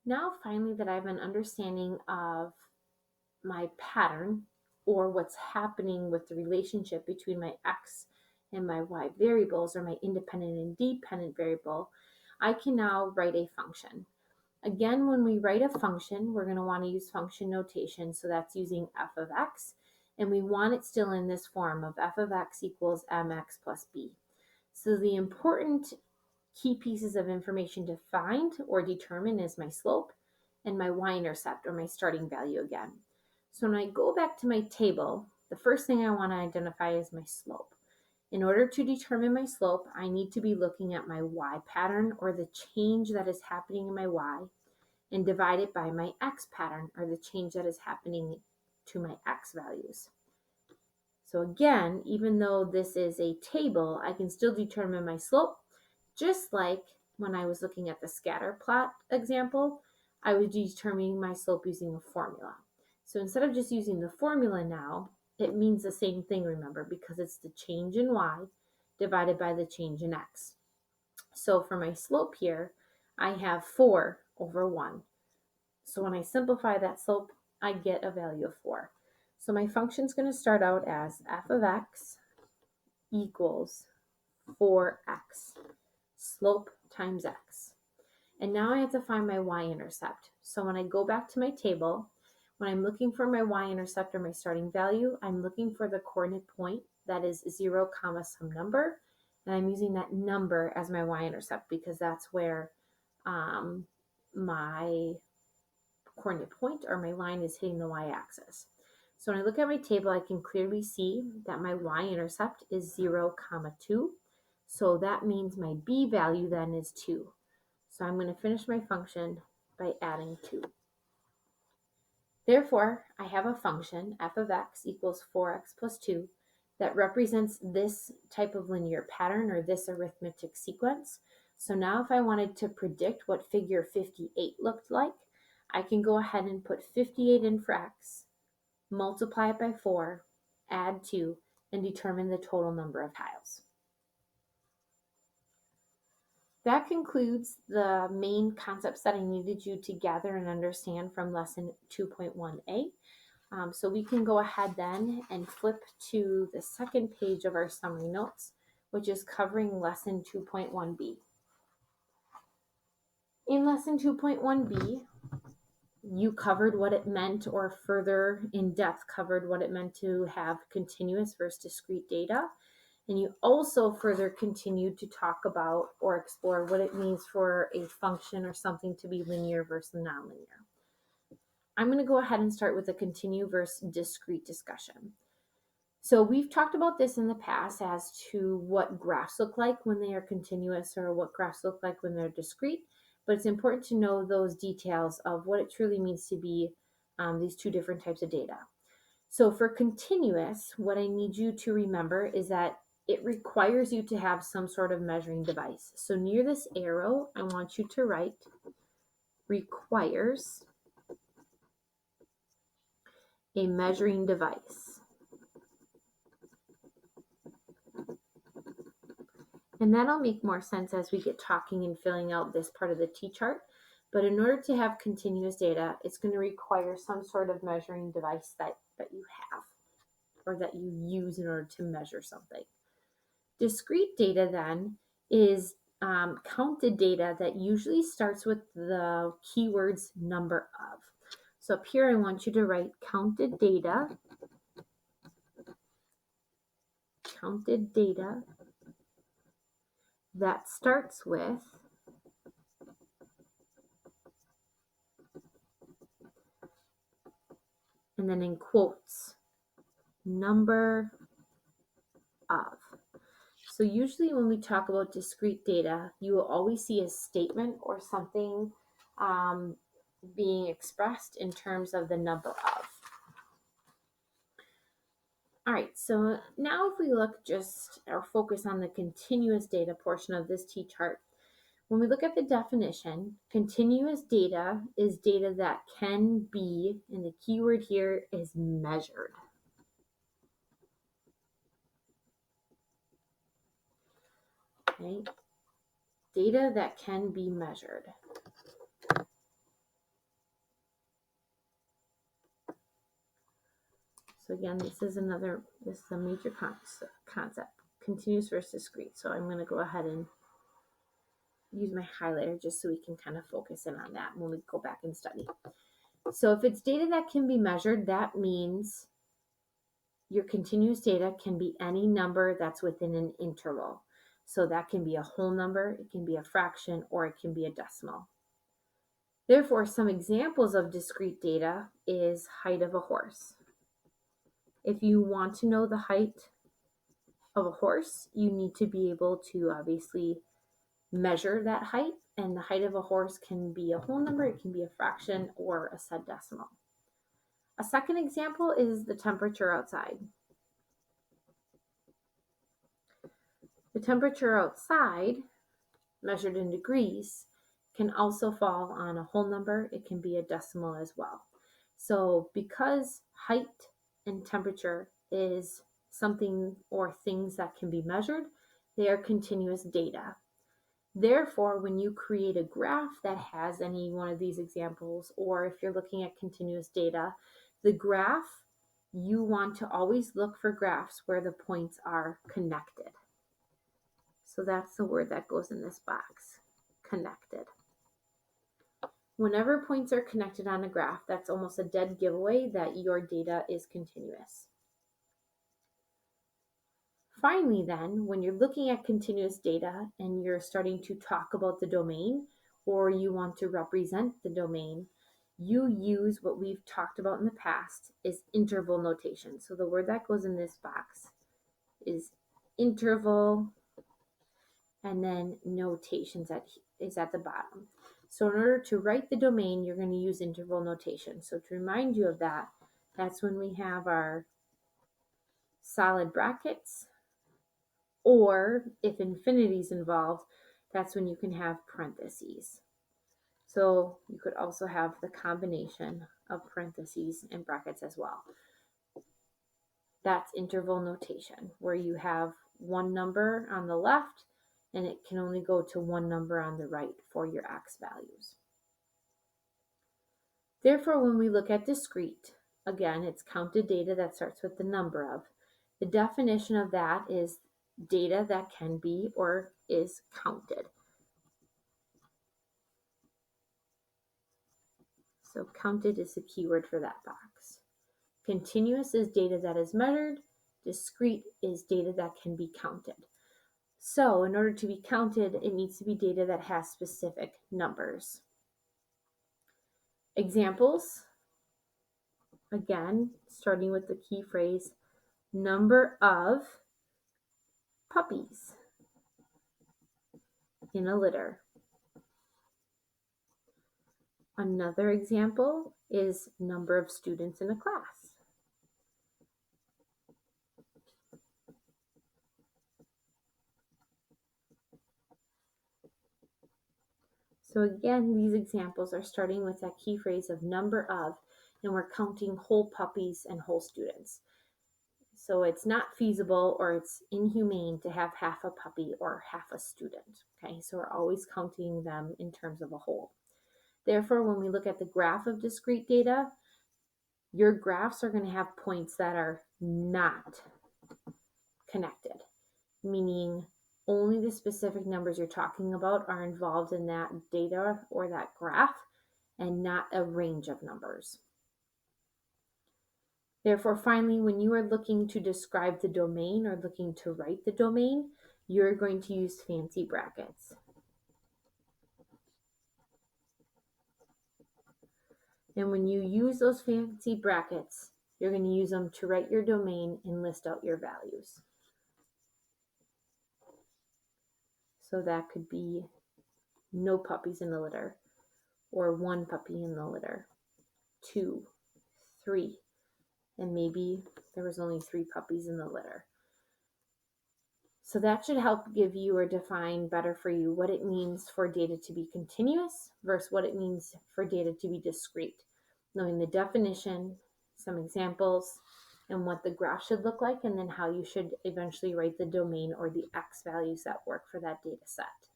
Now, finally, that I have an understanding of my pattern or what's happening with the relationship between my x and my y variables, or my independent and dependent variable, I can now write a function. Again, when we write a function, we're going to want to use function notation. So that's using f of x. And we want it still in this form of f of x equals mx plus b. So the important key pieces of information to find or determine is my slope and my y-intercept, or my starting value again. So when I go back to my table, the first thing I want to identify is my slope. In order to determine my slope, I need to be looking at my y pattern, or the change that is happening in my y, and divide it by my x pattern, or the change that is happening to my x values. So again, even though this is a table, I can still determine my slope, just like when I was looking at the scatter plot example, I was determining my slope using a formula. So instead of just using the formula now, it means the same thing, remember, because it's the change in y divided by the change in x. So for my slope here, I have 4 over 1. So when I simplify that slope, I get a value of 4. So my function is going to start out as f of x equals 4x, slope times x. And now I have to find my y-intercept. So when I go back to my table, when I'm looking for my y-intercept, or my starting value, I'm looking for the coordinate point that is 0 comma some number, and I'm using that number as my y-intercept because that's where my coordinate point, or my line, is hitting the y-axis. So when I look at my table, I can clearly see that my y-intercept is 0 comma 2. So that means my b value then is 2. So I'm going to finish my function by adding 2. Therefore, I have a function, f of x equals 4x plus 2, that represents this type of linear pattern, or this arithmetic sequence. So now if I wanted to predict what figure 58 looked like, I can go ahead and put 58 in for x, multiply it by 4, add 2, and determine the total number of tiles. That concludes the main concepts that I needed you to gather and understand from lesson 2.1a. So we can go ahead then and flip to the second page of our summary notes, which is covering lesson 2.1b. In lesson 2.1b, you covered what it meant, or further in depth covered what it meant to have continuous versus discrete data. And you also further continued to talk about or explore what it means for a function or something to be linear versus nonlinear. I'm going to go ahead and start with a continue versus discrete discussion. So we've talked about this in the past as to what graphs look like when they are continuous, or what graphs look like when they're discrete, but it's important to know those details of what it truly means to be these two different types of data. So for continuous, what I need you to remember is that it requires you to have some sort of measuring device. So near this arrow, I want you to write requires a measuring device. And that'll make more sense as we get talking and filling out this part of the t-chart. But in order to have continuous data, it's going to require some sort of measuring device that you have, or that you use in order to measure something. Discrete data then is counted data that usually starts with the keywords number of. So up here, I want you to write counted data that starts with and then in quotes, number of. So usually when we talk about discrete data, you will always see a statement or something being expressed in terms of the number of. All right, so now if we look just or focus on the continuous data portion of this t-chart, when we look at the definition, continuous data is data that can be, and the keyword here is measured. Okay, data that can be measured. So again, this is a major concept, continuous versus discrete. So I'm going to go ahead and use my highlighter just so we can kind of focus in on that when we go back and study. So if it's data that can be measured, that means your continuous data can be any number that's within an interval. So that can be a whole number, it can be a fraction, or it can be a decimal. Therefore, some examples of discrete data is height of a horse. If you want to know the height of a horse, you need to be able to obviously measure that height, and the height of a horse can be a whole number, it can be a fraction, or a set decimal. A second example is the temperature outside. The temperature outside, measured in degrees, can also fall on a whole number, it can be a decimal as well. So because height and temperature is something or things that can be measured, they are continuous data. Therefore, when you create a graph that has any one of these examples, or if you're looking at continuous data, the graph, you want to always look for graphs where the points are connected. So that's the word that goes in this box, connected. Whenever points are connected on a graph, that's almost a dead giveaway that your data is continuous. Finally, then, when you're looking at continuous data and you're starting to talk about the domain, or you want to represent the domain, you use what we've talked about in the past is interval notation. So the word that goes in this box is interval, and then notations is at the bottom. So in order to write the domain, you're going to use interval notation. So to remind you of that, that's when we have our solid brackets, or if infinity is involved, that's when you can have parentheses. So you could also have the combination of parentheses and brackets as well. That's interval notation, where you have one number on the left and it can only go to one number on the right for your x values. Therefore, when we look at discrete, again, it's counted data that starts with the number of. The definition of that is data that can be or is counted. So counted is the keyword for that box. Continuous is data that is measured. Discrete is data that can be counted. So in order to be counted, it needs to be data that has specific numbers. Examples, again, starting with the key phrase, number of puppies in a litter. Another example is number of students in a class. So again, these examples are starting with that key phrase of number of, and we're counting whole puppies and whole students. So it's not feasible or it's inhumane to have half a puppy or half a student. Okay, so we're always counting them in terms of a whole. Therefore, when we look at the graph of discrete data, your graphs are going to have points that are not connected, meaning only the specific numbers you're talking about are involved in that data or that graph, and not a range of numbers. Therefore, finally, when you are looking to describe the domain or looking to write the domain, you're going to use fancy brackets. And when you use those fancy brackets, you're going to use them to write your domain and list out your values. So that could be no puppies in the litter, or one puppy in the litter, 2, 3, and maybe there was only 3 puppies in the litter. So that should help give you or define better for you what it means for data to be continuous versus what it means for data to be discrete. Knowing the definition, some examples, and what the graph should look like, and then how you should eventually write the domain or the x values that work for that data set.